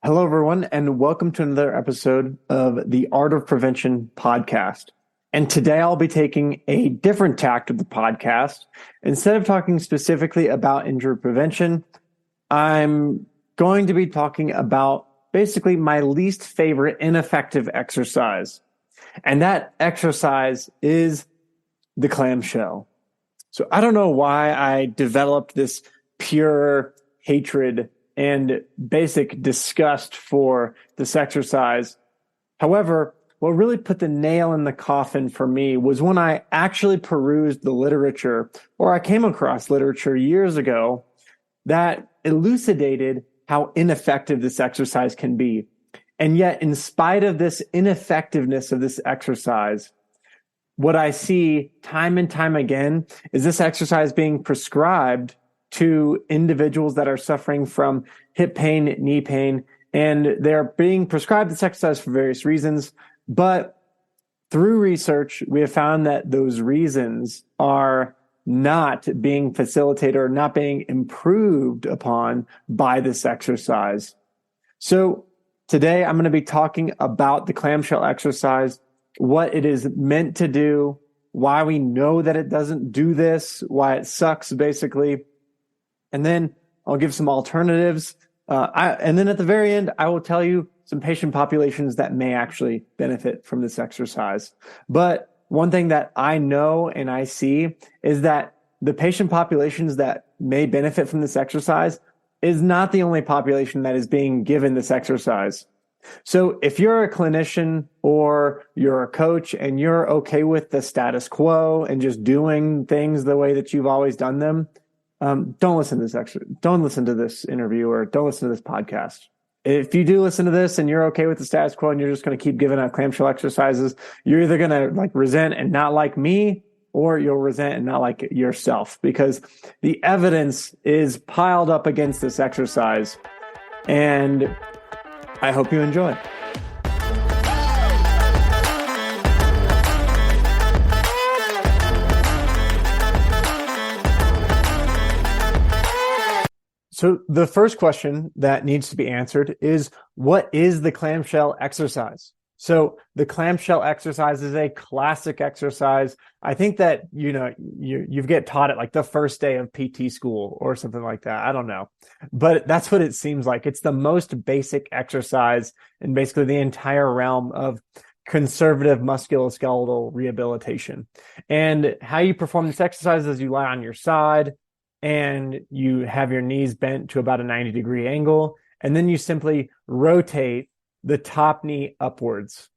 Hello, everyone, and welcome to another episode of the Art of Prevention podcast. And today I'll be taking a different tack to the podcast. Instead of talking specifically about injury prevention, I'm going to be talking about basically my least favorite ineffective exercise. And that exercise is the clamshell. So I don't know why I developed this pure hatred and basic disgust for this exercise. However, what really put the nail in the coffin for me was when I actually perused the literature, or I came across literature years ago that elucidated how ineffective this exercise can be. And yet, in spite of this ineffectiveness of this exercise, what I see time and time again is this exercise being prescribed to individuals that are suffering from hip pain, knee pain, and they're being prescribed this exercise for various reasons. But through research, we have found that those reasons are not being facilitated or not being improved upon by this exercise. So today I'm going to be talking about the clamshell exercise, what it is meant to do, why we know that it doesn't do this, why it sucks, basically. And then I'll give some alternatives. And then at the very end, I will tell you some patient populations that may actually benefit from this exercise. But one thing that I know and I see is that the patient populations that may benefit from this exercise is not the only population that is being given this exercise. So if you're a clinician or you're a coach and you're okay with the status quo and just doing things the way that you've always done them, don't listen to this don't listen to this interview or don't listen to this podcast. If you do listen to this and you're okay with the status quo and you're just going to keep giving out clamshell exercises, you're either going to resent and not like me, or you'll resent and not like yourself, because the evidence is piled up against this exercise. And I hope you enjoy. So the first question that needs to be answered is, what is the clamshell exercise? So the clamshell exercise is a classic exercise. I think that, you get taught it like the first day of PT school or something like that. I don't know. But that's what it seems like. It's the most basic exercise in basically the entire realm of conservative musculoskeletal rehabilitation. And how you perform this exercise is you lie on your side, and you have your knees bent to about a 90-degree angle, and then you simply rotate the top knee upwards.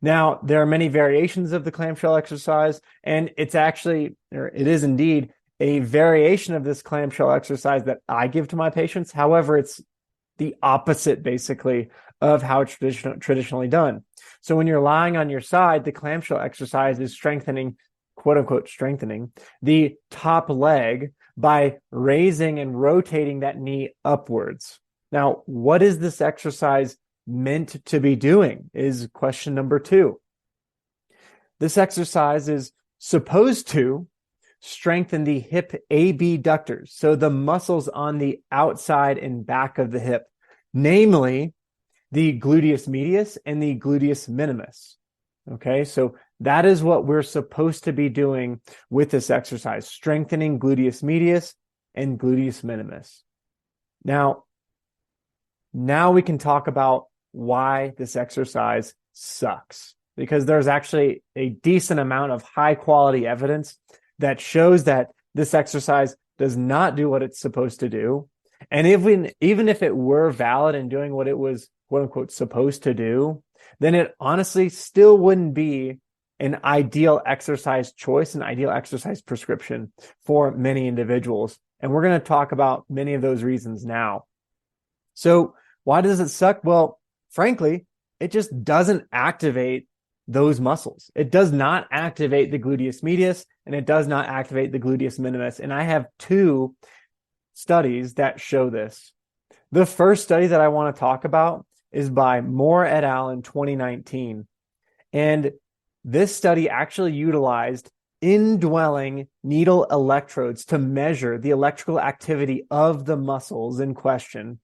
Now, there are many variations of the clamshell exercise, and it is indeed a variation of this clamshell exercise that I give to my patients. However, it's the opposite, basically, of how it's traditionally done. So when you're lying on your side, the clamshell exercise is strengthening, quote unquote, strengthening the top leg by raising and rotating that knee upwards. Now, what is this exercise meant to be doing is question number 2. This exercise is supposed to strengthen the hip abductors, so the muscles on the outside and back of the hip, namely the gluteus medius and the gluteus minimus. Okay, so that is what we're supposed to be doing with this exercise, strengthening gluteus medius and gluteus minimus. Now we can talk about why this exercise sucks, because there's actually a decent amount of high quality evidence that shows that this exercise does not do what it's supposed to do. And even if it were valid in doing what it was, quote unquote, supposed to do, then it honestly still wouldn't be an ideal exercise choice, an ideal exercise prescription for many individuals. And we're going to talk about many of those reasons now. So why does it suck? Well, frankly, it just doesn't activate those muscles. It does not activate the gluteus medius, and it does not activate the gluteus minimus. And I have 2 studies that show this. The first study that I want to talk about is by Moore et al. In 2019. And this study actually utilized indwelling needle electrodes to measure the electrical activity of the muscles in question.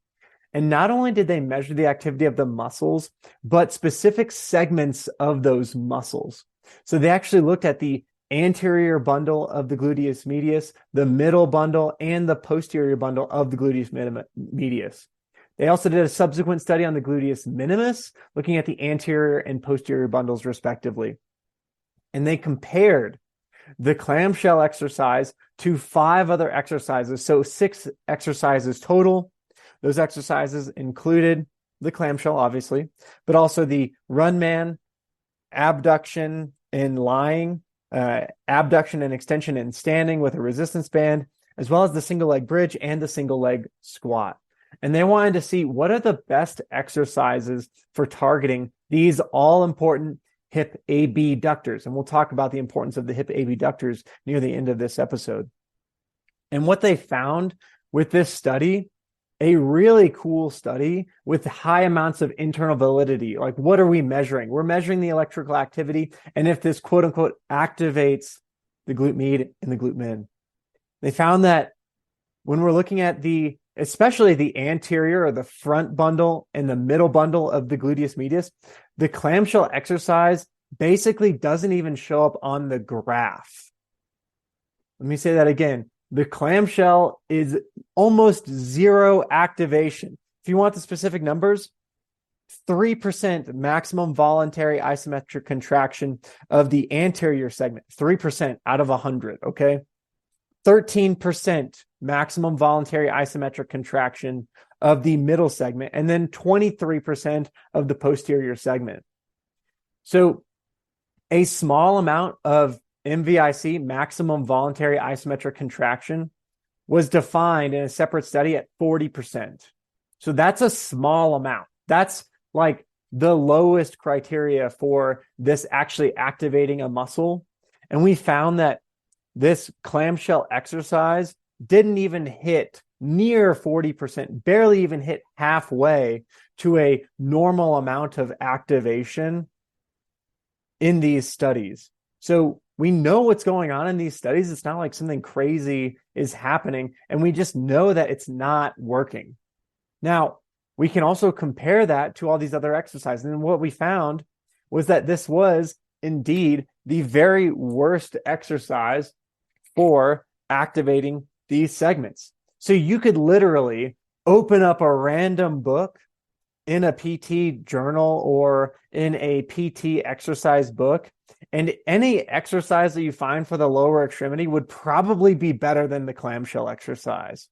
And not only did they measure the activity of the muscles, but specific segments of those muscles. So they actually looked at the anterior bundle of the gluteus medius, the middle bundle, and the posterior bundle of the gluteus medius. They also did a subsequent study on the gluteus minimus, looking at the anterior and posterior bundles respectively. And they compared the clamshell exercise to 5 other exercises. So 6 exercises total. Those exercises included the clamshell, obviously, but also the run man, abduction in lying, abduction and extension in standing with a resistance band, as well as the single leg bridge and the single leg squat. And they wanted to see what are the best exercises for targeting these all important hip abductors. And we'll talk about the importance of the hip abductors near the end of this episode. And what they found with this study, a really cool study with high amounts of internal validity. Like, what are we measuring? We're measuring the electrical activity, and if this quote unquote activates the glute med and the glute min. They found that when we're looking at especially the anterior or the front bundle and the middle bundle of the gluteus medius, the clamshell exercise basically doesn't even show up on the graph. Let me say that again. The clamshell is almost zero activation. If you want the specific numbers, 3% maximum voluntary isometric contraction of the anterior segment, 3% out of 100, okay? 13% maximum voluntary isometric contraction of the middle segment, and then 23% of the posterior segment. So a small amount of MVIC, maximum voluntary isometric contraction, was defined in a separate study at 40%. So that's a small amount. That's like the lowest criteria for this actually activating a muscle. And we found that this clamshell exercise didn't even hit near 40%, barely even hit halfway to a normal amount of activation in these studies. So we know what's going on in these studies. It's not like something crazy is happening, and we just know that it's not working. Now, we can also compare that to all these other exercises. And what we found was that this was indeed the very worst exercise for activating these segments. So you could literally open up a random book in a PT journal or in a PT exercise book, and any exercise that you find for the lower extremity would probably be better than the clamshell exercise.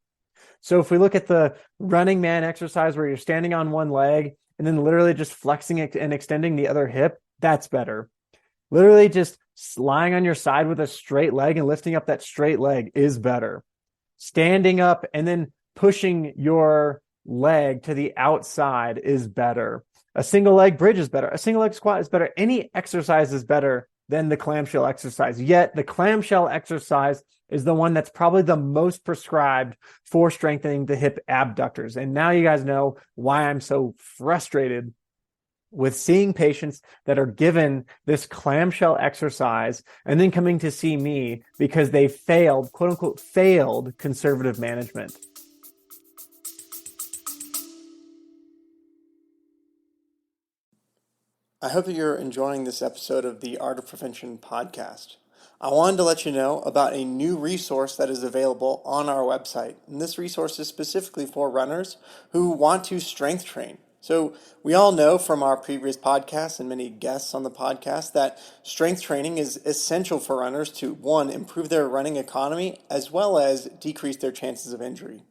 So if we look at the running man exercise where you're standing on one leg and then literally just flexing it and extending the other hip, that's better. Literally just lying on your side with a straight leg and lifting up that straight leg is better. Standing up and then pushing your leg to the outside is better. A single leg bridge is better. A single leg squat is better. Any exercise is better than the clamshell exercise. Yet the clamshell exercise is the one that's probably the most prescribed for strengthening the hip abductors. And now you guys know why I'm so frustrated with seeing patients that are given this clamshell exercise and then coming to see me because they failed, quote unquote, failed conservative management. I hope that you're enjoying this episode of the Art of Prevention podcast. I wanted to let you know about a new resource that is available on our website. And this resource is specifically for runners who want to strength train. So we all know from our previous podcasts and many guests on the podcast that strength training is essential for runners to, one, improve their running economy as well as decrease their chances of injury.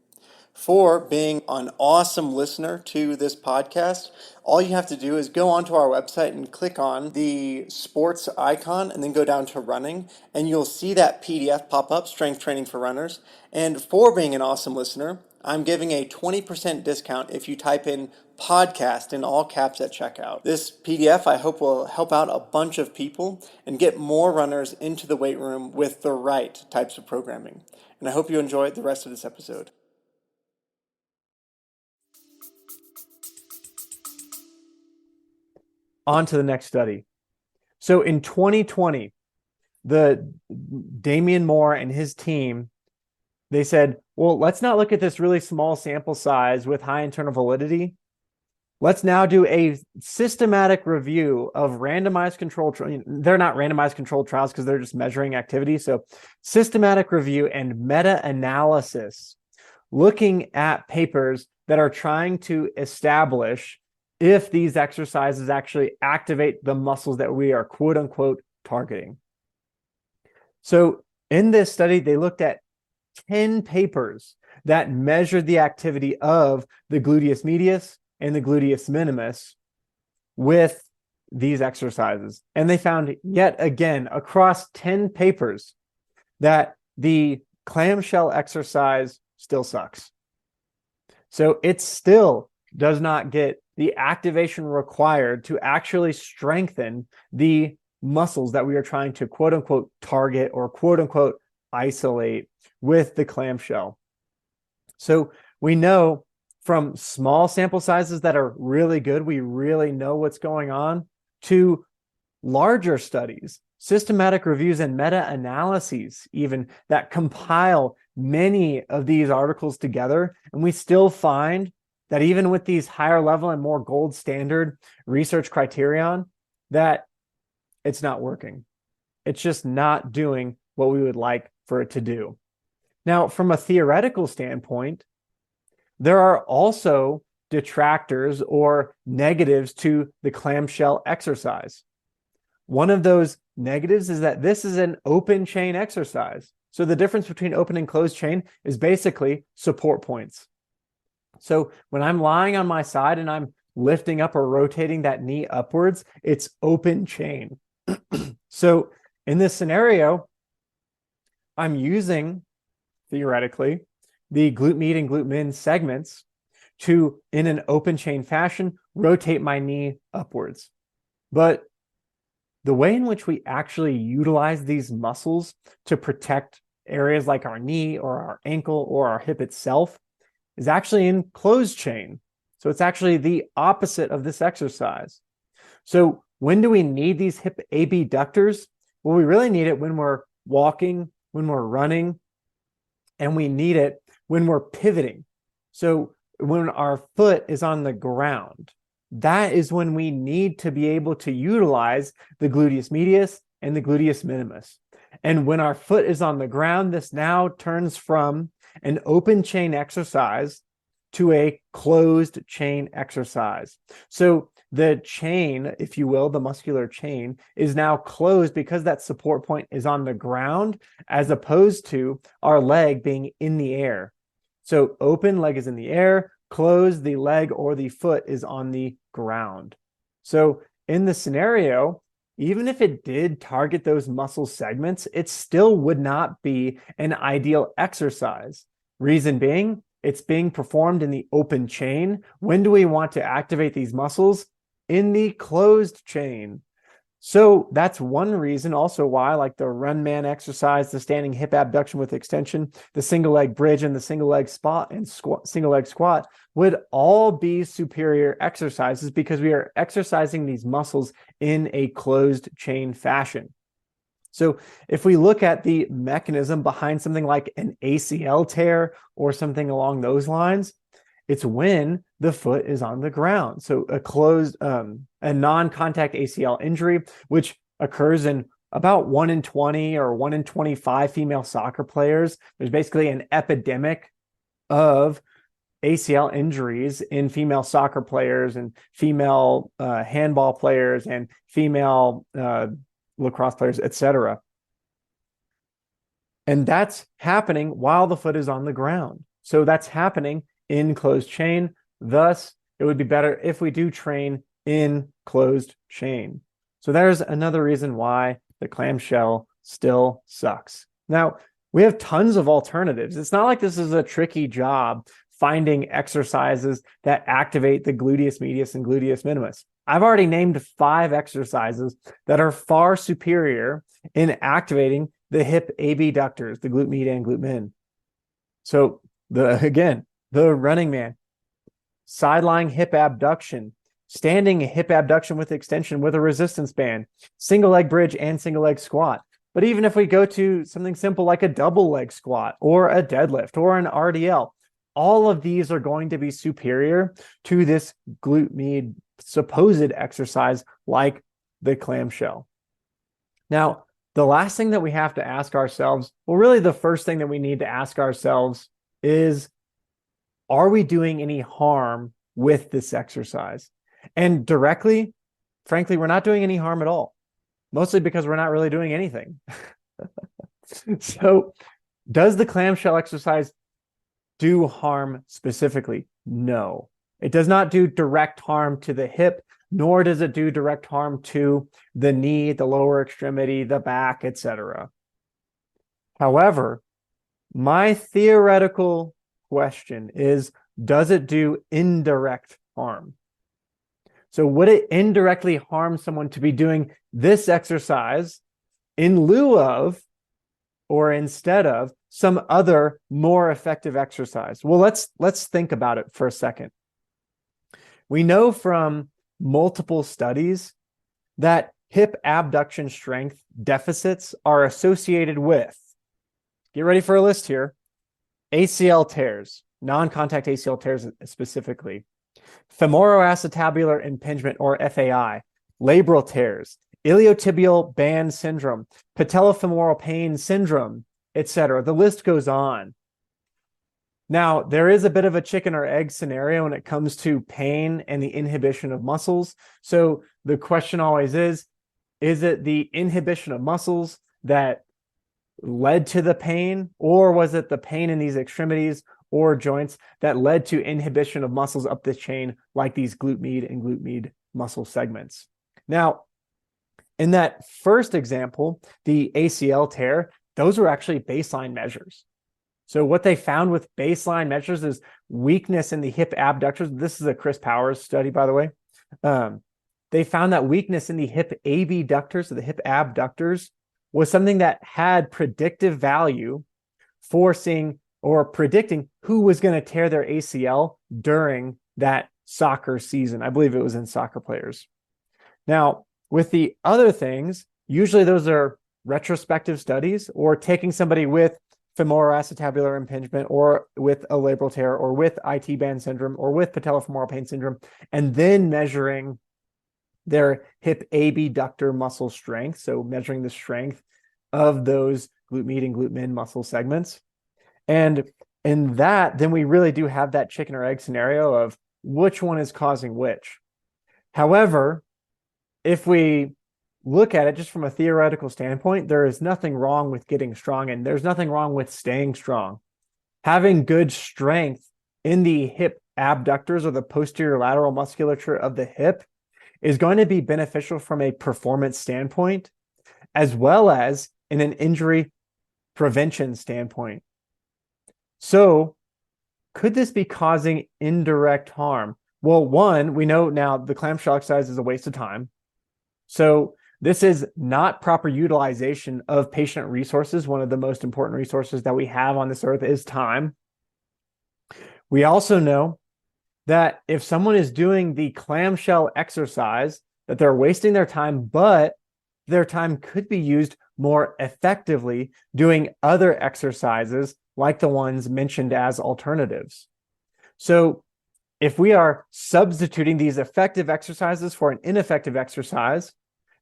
For being an awesome listener to this podcast, all you have to do is go onto our website and click on the sports icon and then go down to running, and you'll see that PDF pop up, Strength Training for Runners. And for being an awesome listener, I'm giving a 20% discount if you type in podcast in all caps at checkout. This PDF I hope will help out a bunch of people and get more runners into the weight room with the right types of programming. And I hope you enjoy the rest of this episode. On to the next study. So in 2020, the Damian Moore and his team they said, well, let's not look at this really small sample size with high internal validity. Let's now do a systematic review of randomized controlled trials. They're not randomized controlled trials because they're just measuring activity. So systematic review and meta-analysis, looking at papers that are trying to establish if these exercises actually activate the muscles that we are quote unquote targeting. So in this study, they looked at 10 papers that measured the activity of the gluteus medius and the gluteus minimus with these exercises. And they found yet again across 10 papers that the clamshell exercise still sucks. So it still does not get the activation required to actually strengthen the muscles that we are trying to quote unquote target or quote unquote isolate with the clamshell. So we know from small sample sizes that are really good, we really know what's going on, to larger studies, systematic reviews and meta-analyses even that compile many of these articles together. And we still find that even with these higher level and more gold standard research criterion, that it's not working. It's just not doing what we would like for it to do. Now, from a theoretical standpoint, there are also detractors or negatives to the clamshell exercise. One of those negatives is that this is an open chain exercise. So the difference between open and closed chain is basically support points. So when I'm lying on my side and I'm lifting up or rotating that knee upwards, it's open chain. So in this scenario, I'm using, theoretically, the glute med and glute min segments to, in an open chain fashion, rotate my knee upwards. But the way in which we actually utilize these muscles to protect areas like our knee or our ankle or our hip itself is actually in closed chain. So it's actually the opposite of this exercise. So when do we need these hip abductors? Well, we really need it when we're walking, when we're running, and we need it when we're pivoting. So when our foot is on the ground, that is when we need to be able to utilize the gluteus medius and the gluteus minimus. And when our foot is on the ground, this now turns from an open chain exercise to a closed chain exercise. So the chain, if you will, the muscular chain, is now closed because that support point is on the ground, as opposed to our leg being in the air. So open, leg is in the air, closed, the leg or the foot is on the ground. So in the scenario, even if it did target those muscle segments, it still would not be an ideal exercise. Reason being, it's being performed in the open chain. When do we want to activate these muscles? In the closed chain. So that's one reason also why, like the run man exercise, the standing hip abduction with extension, the single leg bridge, and the single leg spot and single leg squat would all be superior exercises because we are exercising these muscles in a closed chain fashion. So if we look at the mechanism behind something like an ACL tear or something along those lines, it's when the foot is on the ground. So a closed, a non-contact ACL injury, which occurs in about 1 in 20 or 1 in 25 female soccer players. There's basically an epidemic of ACL injuries in female soccer players and female handball players and female lacrosse players, etc. And that's happening while the foot is on the ground. So that's happening in closed chain. Thus, it would be better if we do train in closed chain. So there's another reason why the clamshell still sucks. Now, we have tons of alternatives. It's not like this is a tricky job finding exercises that activate the gluteus medius and gluteus minimus. I've already named 5 exercises that are far superior in activating the hip abductors, the glute med and glute min. So the running man, sideline hip abduction, standing hip abduction with extension with a resistance band, single leg bridge and single leg squat. But even if we go to something simple like a double leg squat or a deadlift or an RDL, all of these are going to be superior to this glute med supposed exercise like the clamshell. Now, the last thing that we have to ask ourselves, well, really the first thing that we need to ask ourselves is, are we doing any harm with this exercise? And directly, frankly, we're not doing any harm at all, mostly because we're not really doing anything. So, does the clamshell exercise do harm specifically? No, it does not do direct harm to the hip, nor does it do direct harm to the knee, the lower extremity, the back, etc. However, my theoretical question is, does it do indirect harm? So would it indirectly harm someone to be doing this exercise in lieu of or instead of some other more effective exercise? Well, let's think about it for a second. We know from multiple studies that hip abduction strength deficits are associated with, get ready for a list here, ACL tears, non-contact ACL tears specifically, femoroacetabular impingement or FAI, labral tears, iliotibial band syndrome, patellofemoral pain syndrome, etc. The list goes on. Now, there is a bit of a chicken or egg scenario when it comes to pain and the inhibition of muscles. So the question always is it the inhibition of muscles that led to the pain, or was it the pain in these extremities or joints that led to inhibition of muscles up the chain, like these glute med and glute med muscle segments? Now, in that first example, the ACL tear, those were actually baseline measures. So what they found with baseline measures is weakness in the hip abductors. This is a Chris Powers study, by the way. They found that weakness in the hip abductors, or the hip abductors, was something that had predictive value for seeing or predicting who was going to tear their ACL during that soccer season. I believe it was in soccer players. Now, with the other things, usually those are retrospective studies or taking somebody with femoroacetabular impingement or with a labral tear or with IT band syndrome or with patellofemoral pain syndrome, and then measuring their hip abductor muscle strength. So measuring the strength of those glute med and glute min muscle segments. And in that, then we really do have that chicken or egg scenario of which one is causing which. However, if we look at it just from a theoretical standpoint, there is nothing wrong with getting strong, and there's nothing wrong with staying strong. Having good strength in the hip abductors or the posterior lateral musculature of the hip is going to be beneficial from a performance standpoint, as well as in an injury prevention standpoint. So, could this be causing indirect harm? Well, one, we know now the clamshell exercise is a waste of time. So this is not proper utilization of patient resources. One of the most important resources that we have on this earth is time. We also know that if someone is doing the clamshell exercise, that they're wasting their time, but their time could be used more effectively doing other exercises like the ones mentioned as alternatives. So if we are substituting these effective exercises for an ineffective exercise,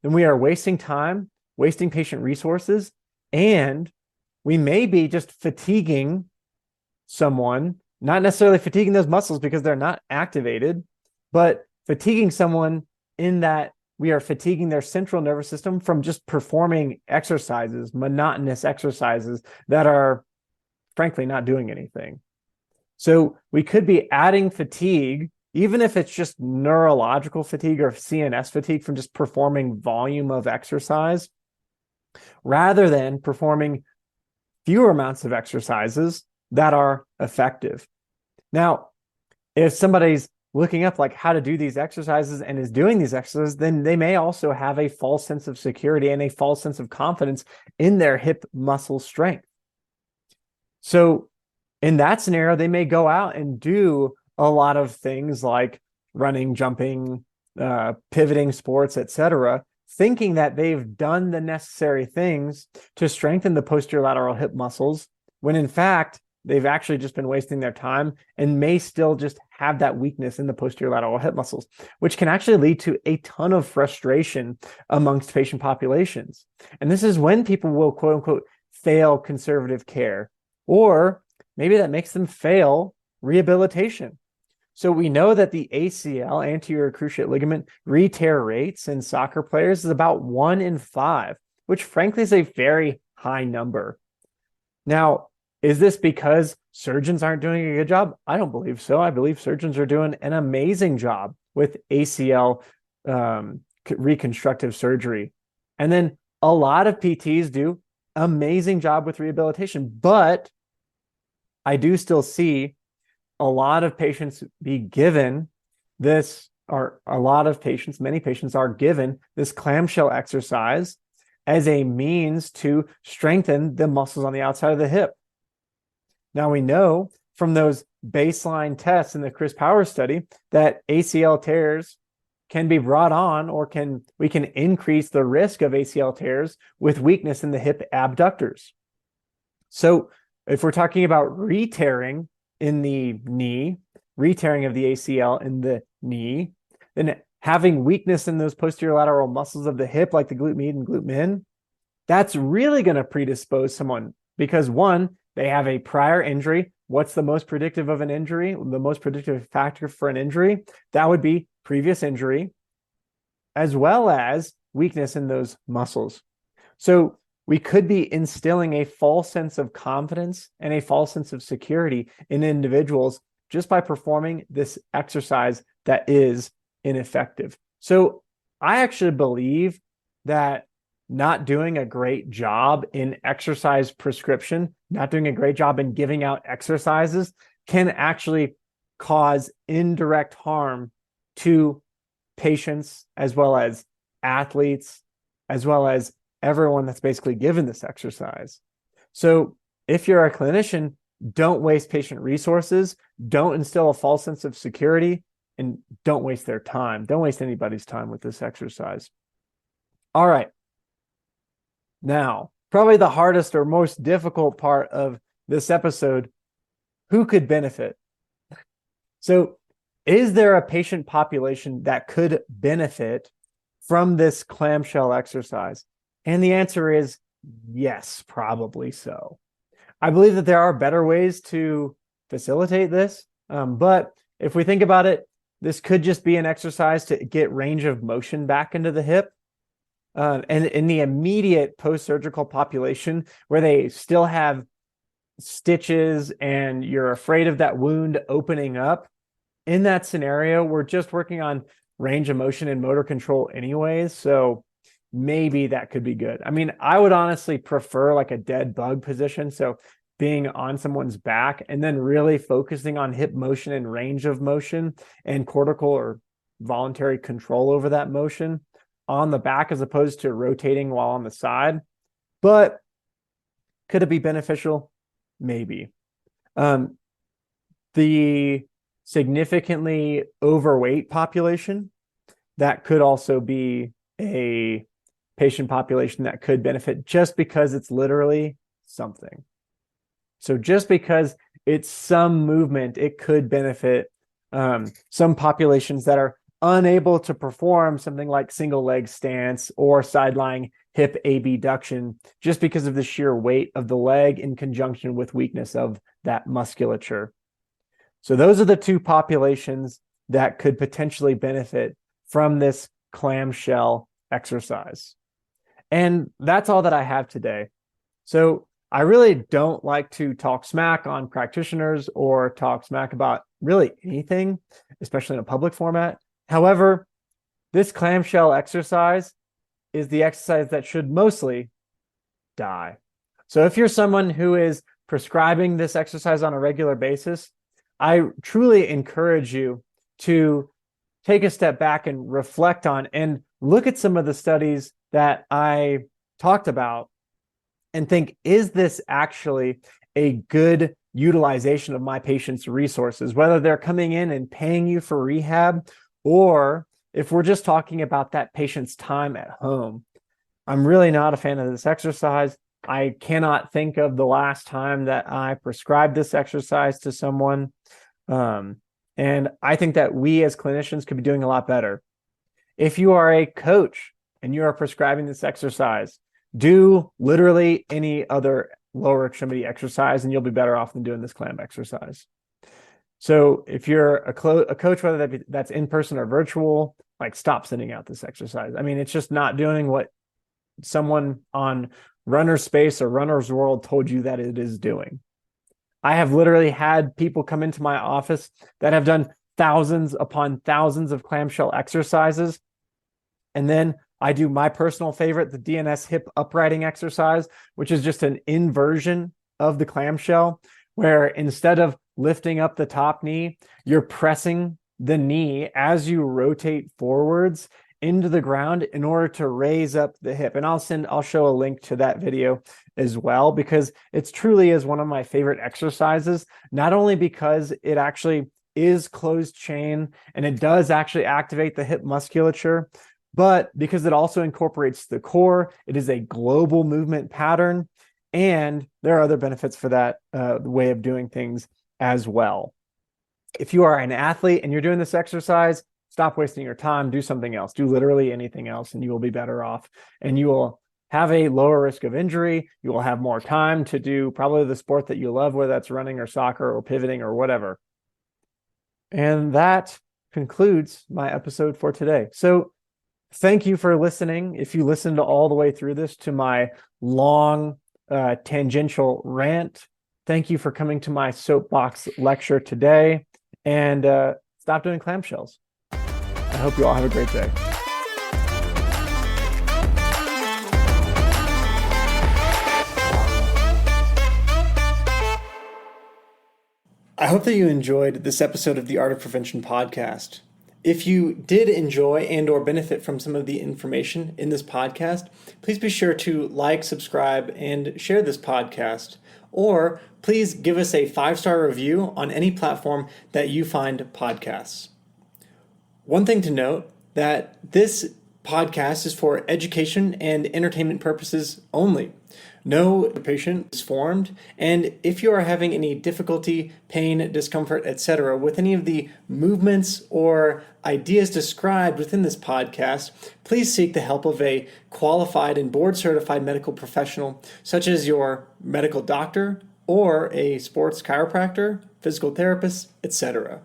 then we are wasting time, wasting patient resources, and we may be just fatiguing someone, not necessarily fatiguing those muscles because they're not activated, but fatiguing someone in that we are fatiguing their central nervous system from just performing exercises, monotonous exercises that are frankly not doing anything. So we could be adding fatigue, even if it's just neurological fatigue or CNS fatigue from just performing volume of exercise, rather than performing fewer amounts of exercises that are effective. Now, if somebody's looking up like how to do these exercises and is doing these exercises, then they may also have a false sense of security and a false sense of confidence in their hip muscle strength. So in that scenario, they may go out and do a lot of things like running, jumping, pivoting sports, etc., thinking that they've done the necessary things to strengthen the posterior lateral hip muscles, when in fact, they've actually just been wasting their time and may still just have that weakness in the posterior lateral hip muscles, which can actually lead to a ton of frustration amongst patient populations. And this is when people will, quote unquote, fail conservative care, or maybe that makes them fail rehabilitation. So we know that the ACL, anterior cruciate ligament, re-tear rates in soccer players is about 1 in 5, which frankly is a very high number. Now, is this because surgeons aren't doing a good job? I don't believe so. I believe surgeons are doing an amazing job with ACL reconstructive surgery. And then a lot of PTs do amazing job with rehabilitation, but I do still see a lot of patients be given this, or a lot of patients, many patients are given this clamshell exercise as a means to strengthen the muscles on the outside of the hip. Now we know from those baseline tests in the Chris Powers study that ACL tears can be brought on, or we can increase the risk of ACL tears with weakness in the hip abductors. So if we're talking about re-tearing in the knee, re-tearing of the ACL in the knee, then having weakness in those posterior lateral muscles of the hip, like the glute med and glute min, that's really going to predispose someone because, one, they have a prior injury. What's the most predictive of an injury? The most predictive factor for an injury? That would be previous injury, as well as weakness in those muscles. So we could be instilling a false sense of confidence and a false sense of security in individuals just by performing this exercise that is ineffective. So I actually believe that not doing a great job in exercise prescription, not doing a great job in giving out exercises can actually cause indirect harm to patients, as well as athletes, as well as everyone that's basically given this exercise. So if you're a clinician, don't waste patient resources, don't instill a false sense of security, and don't waste their time. Don't waste anybody's time with this exercise. All right. Now, probably the hardest or most difficult part of this episode, who could benefit? So is there a patient population that could benefit from this clamshell exercise? And the answer is yes, probably so. I believe that there are better ways to facilitate this. But if we think about it, this could just be an exercise to get range of motion back into the hip. And in the immediate post-surgical population where they still have stitches and you're afraid of that wound opening up, in that scenario, we're just working on range of motion and motor control anyways. So maybe that could be good. I mean, I would honestly prefer like a dead bug position. So being on someone's back and then really focusing on hip motion and range of motion and cortical or voluntary control over that motion on the back as opposed to rotating while on the side. But could it be beneficial? Maybe. The significantly overweight population, that could also be a patient population that could benefit just because it's literally something. So just because it's some movement, it could benefit some populations that are unable to perform something like single leg stance or side-lying hip abduction just because of the sheer weight of the leg in conjunction with weakness of that musculature. So those are the two populations that could potentially benefit from this clamshell exercise. And that's all that I have today. So I really don't like to talk smack on practitioners or talk smack about really anything, especially in a public format. However, this clamshell exercise is the exercise that should mostly die. So if you're someone who is prescribing this exercise on a regular basis, I truly encourage you to take a step back and reflect on and look at some of the studies that I talked about and think, is this actually a good utilization of my patient's resources, whether they're coming in and paying you for rehab, or if we're just talking about that patient's time at home, I'm really not a fan of this exercise. I cannot think of the last time that I prescribed this exercise to someone. And I think that we as clinicians could be doing a lot better. If you are a coach and you are prescribing this exercise, do literally any other lower extremity exercise and you'll be better off than doing this clam exercise. So if you're a coach, whether that's in person or virtual, like stop sending out this exercise. I mean, it's just not doing what someone on Runner's Space or Runner's World told you that it is doing. I have literally had people come into my office that have done thousands upon thousands of clamshell exercises. And then I do my personal favorite, the DNS hip uprighting exercise, which is just an inversion of the clamshell, where instead of lifting up the top knee, you're pressing the knee as you rotate forwards into the ground in order to raise up the hip. And I'll show a link to that video as well, because it's truly is one of my favorite exercises, not only because it actually is closed chain and it does actually activate the hip musculature, but because it also incorporates the core. It is a global movement pattern, and there are other benefits for that way of doing things as well. If you are an athlete and you're doing this exercise, stop wasting your time, do something else, do literally anything else, and you will be better off. And you will have a lower risk of injury. You will have more time to do probably the sport that you love, whether that's running or soccer or pivoting or whatever. And that concludes my episode for today. So thank you for listening. If you listened all the way through this to my long tangential rant, thank you for coming to my soapbox lecture today, and stop doing clamshells. I hope you all have a great day. I hope that you enjoyed this episode of the Art of Prevention podcast. If you did enjoy and or benefit from some of the information in this podcast, please be sure to like, subscribe, and share this podcast. Or please give us a 5-star review on any platform that you find podcasts. One thing to note, that this podcast is for education and entertainment purposes only. No patient is formed, and if you are having any difficulty, pain, discomfort, etc. with any of the movements or ideas described within this podcast, please seek the help of a qualified and board-certified medical professional, such as your medical doctor or a sports chiropractor, physical therapist, etc.